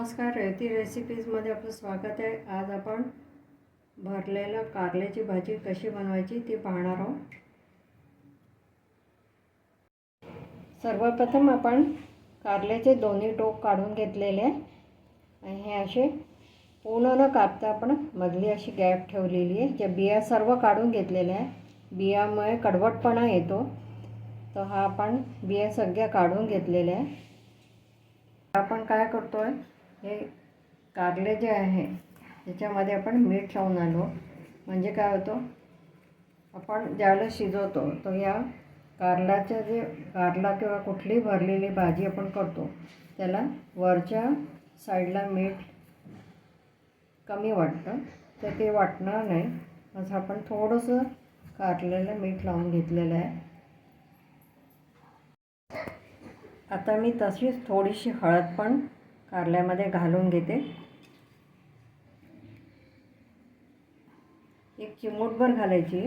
नमस्कार, रेवती रेसिपीजमध्ये आपलं स्वागत आहे. आज आपण भरलेल्या कारल्याची भाजी कशी बनवायची ते पाहणार आहोत. सर्वप्रथम आपण कारल्याचे दोन्ही टोक काढून घेतलेले आहे आणि हे असे पूर्ण न कापता आपण मधली अशी गॅप ठेवलेली आहे. जे बिया सर्व काढून घेतलेल्या आहे. बियामुळे कडवटपणा येतो, तर हा आपण बिया सगळ्या काढून घेतलेल्या आहे. आपण काय करतोय, हे कारले जे आहे त्याच्यामध्ये आपण मीठ लावून आलो. म्हणजे काय होतं, आपण ज्यावेळेला शिजवतो तर या कारल्याचं जे कारला किंवा कुठली भरलेली भाजी आपण करतो त्याला वरच्या साईडला मीठ कमी वाटतं, तर ते वाटणार नाही असं आपण थोडंसं कारल्याला मीठ लावून घेतलेलं आहे. आता मी तशीच थोडीशी हळद पण कारल्यामध्ये घालून घेते. एक चिमूटभर घालायची,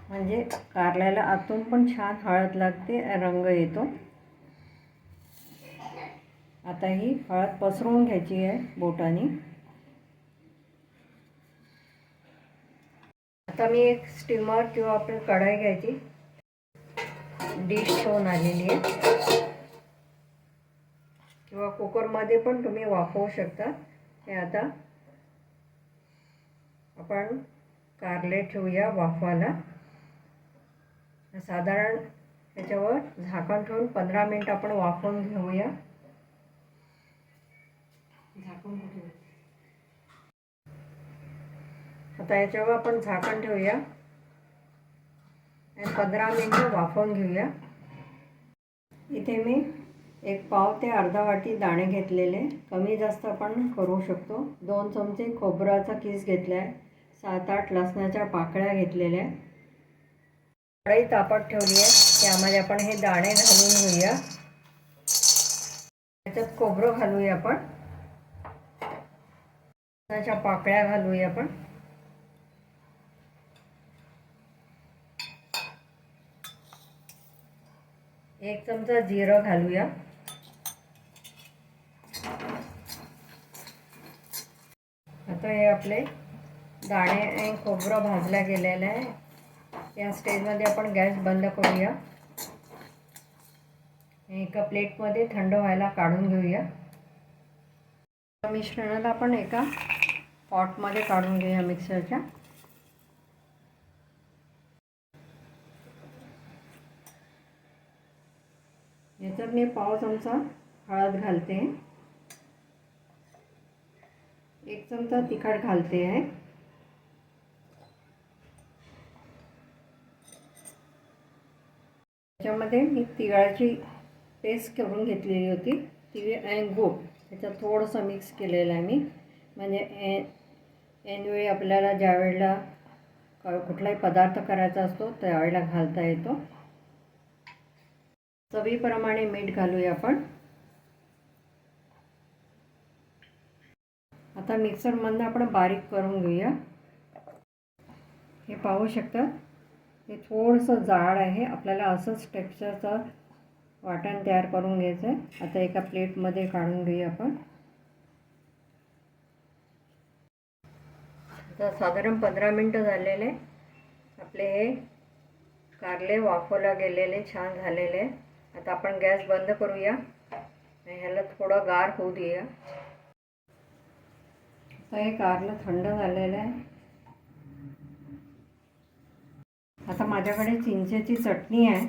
म्हणजे कारल्याला आतून पण छान हळद लागते, रंग येतो. आता ही हळद पसरवून घ्यायची आहे बोटाने. आता मी एक स्टीमर किंवा आपली कढाई घ्यायची, डिश ठेवून आलेली आहे, किंवा कुकरमध्ये पण तुम्ही वाफवू शकता. हे आता आपण कारले ठेवूया वाफवायला. साधारण त्याच्यावर झाकण ठेवून 15 मिनिट आपण वाफवून घेऊया. आता याच्यावर आपण झाकण ठेवूया आणि 15 मिनिट वाफवून घेऊया. इथे मी एक पाव ते अर्धा वाटी दाणे घेतलेले, कमी जास्त आपण करू शकतो. 2 चमचे खोबऱ्याचा किस घेतला आहे. 7-8 लसणाच्या पाकळ्या घेतलेल्या. कढई तापत ठेवली आहे, त्यामध्ये आपण हे दाणे घालून घेऊया. त्याच्यात खोबरं घालूया आपण, लसणाच्या पाकळ्या घालूया आपण, एक चमचा जिरं घालूया. आता हे आपले दाणे आणि खोबरं भाजल्या गेलेलं आहे. या स्टेजमध्ये आपण गॅस बंद करूया. एका प्लेटमध्ये थंड व्हायला काढून घेऊया. मिश्रणाला आपण एका पॉटमध्ये काढून घेऊया मिक्सरच्या. याच्यात मी पाव चमचा हळद घालते, 1 चमचा तिखट घालते आहे. त्याच्यामध्ये मी तिळाची पेस्ट करून घेतलेली होती, तीळ आणि गूळ त्याच्यात थोडंसं मिक्स केलेलं आहे मी. म्हणजे ऐनवेळी आपल्याला ज्या वेळेला कुठलाही पदार्थ करायचा असतो त्यावेळेला घालता येतो. चवीप्रमाणे मीठ घालूया आपण. आता मिक्सरमधून आपण बारीक करून घेऊया. हे पाहू शकता, हे थोडंसं जाड आहे. आपल्याला असंच टेक्स्चरचं वाटण तयार करून घ्यायचं आहे. आता एका प्लेटमध्ये काढून घेऊया आपण. आता साधारण 15 मिनिटं झालेले आपले हे कारले वाफवला गेलेले छान झालेले. आता आपण गॅस बंद करूया आणि ह्याला थोडं गार होऊ देऊया. आता हे कारलं थंड झालेलं आहे. आता माझ्याकडे चिंचेची चटणी आहे.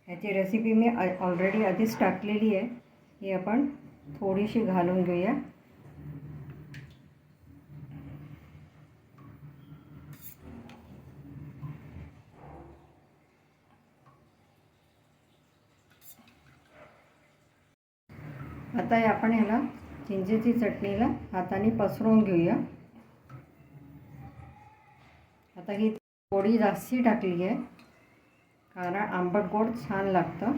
ह्याची रेसिपी मी ऑलरेडी आधीच टाकलेली आहे. ही आपण थोडीशी घालून घेऊया. आता आपण ह्याला चिंचेची चटणीला हाताने पसरवून घेऊया. आता ही थोडी जास्ती टाकली आहे, कारण आंबट गोड छान लागतं.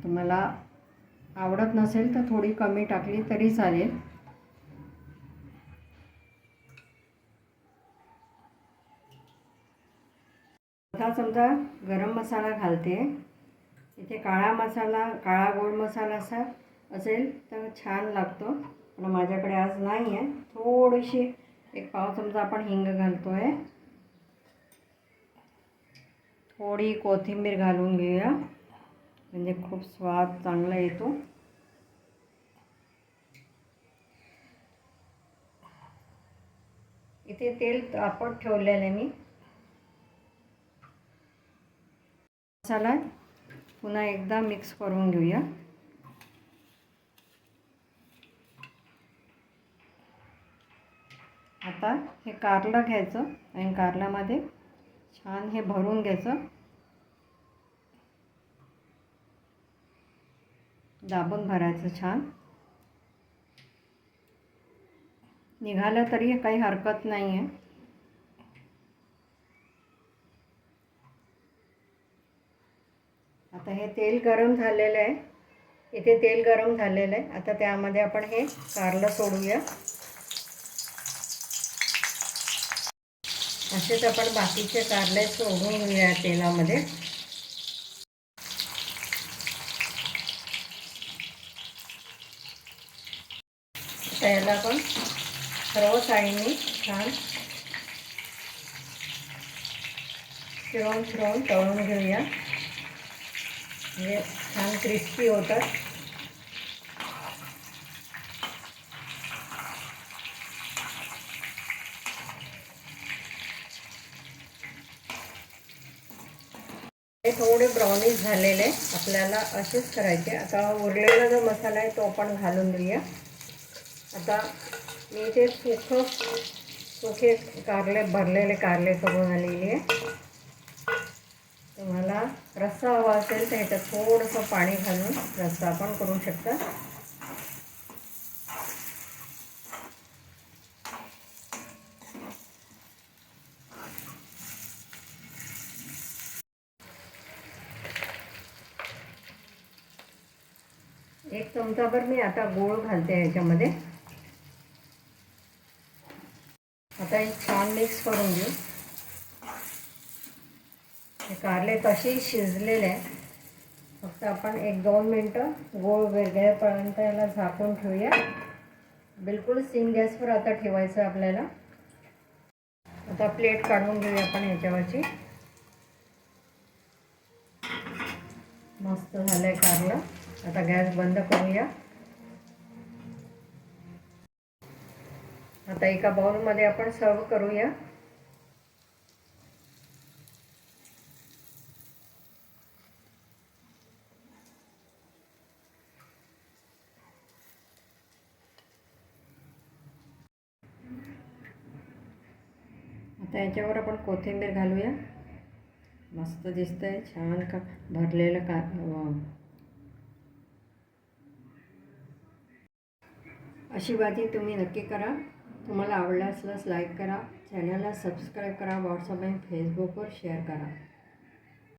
तुम्हाला आवडत नसेल तर थोडी कमी टाकली तरी चालेल. अर्धा चमचा गरम मसाला घालते, इथे काळा मसाला, काळा गोड मसाला असेल तर छान लागतो, पण माझ्याकडे आज नाही आहे. थोडीशी 1 पाव चमचा आपण हिंग घालतो आहे. थोडी कोथिंबीर घालून घेऊया, म्हणजे खूप स्वाद चांगला येतो. इथे तेल तापत ठेवलेलं आहे मी. मसाला पुन्हा एकदा मिक्स करून घेऊया. आता हे कारलं घ्यायचं आणि कारल्यामध्ये छान हे भरून घ्यायचं, दाबून भरायचं. छान निघालं तरी काही हरकत नाही आहे. आता हे तेल गरम झालेलं आहे. इथे तेल गरम झालेलं आहे. आता त्यामध्ये आपण हे कारलं सोडूया. असेच आपण बाकीचे कारले सोडून घेऊया तेलामध्ये. आता याला आपण सर्व साईडनी छान फिरवून तळून घेऊया, म्हणजे छान क्रिस्पी होतात. हे थोडे ब्राउनिश झालेले आपल्याला असेच करायचे. आता उरलेला जो मसाला आहे तो आपण घालून देऊया. आता मी इथे सुखे कारले, भरलेले कारले करून आलेली आहे. तुम्हाला रस्सा हवा असेल तर ह्याच्यात थोडंसं पाणी घालून रस्सा आपण करू शकता. एक चमचाभर मी आता गूळ घालते ह्याच्यामध्ये. आता हे छान मिक्स करून घेऊ. हे कारले तशी शिजलेले आहे. फक्त आपण 1-2 मिनटं गूळ विरघळेपर्यंत याला झाकून ठेवूया. बिलकुल सिम गॅसवर आता ठेवायचं आपल्याला. आता प्लेट काढून घेऊया आपण ह्याच्यावरची. मस्त झालंय कारलं. आता गॅस बंद करूया. आता एका बाउलमध्ये आपण सर्व करूया. आता याच्यावर आपण कोथिंबीर घालूया. मस्त दिसतंय, छान का भरलेलं अशी भाजी तुम्ही नक्की करा. तुम्हाला आवडल्यास लाईक करा, चॅनलला सबस्क्राईब करा, व्हॉट्सअप आणि फेसबुकवर शेअर करा.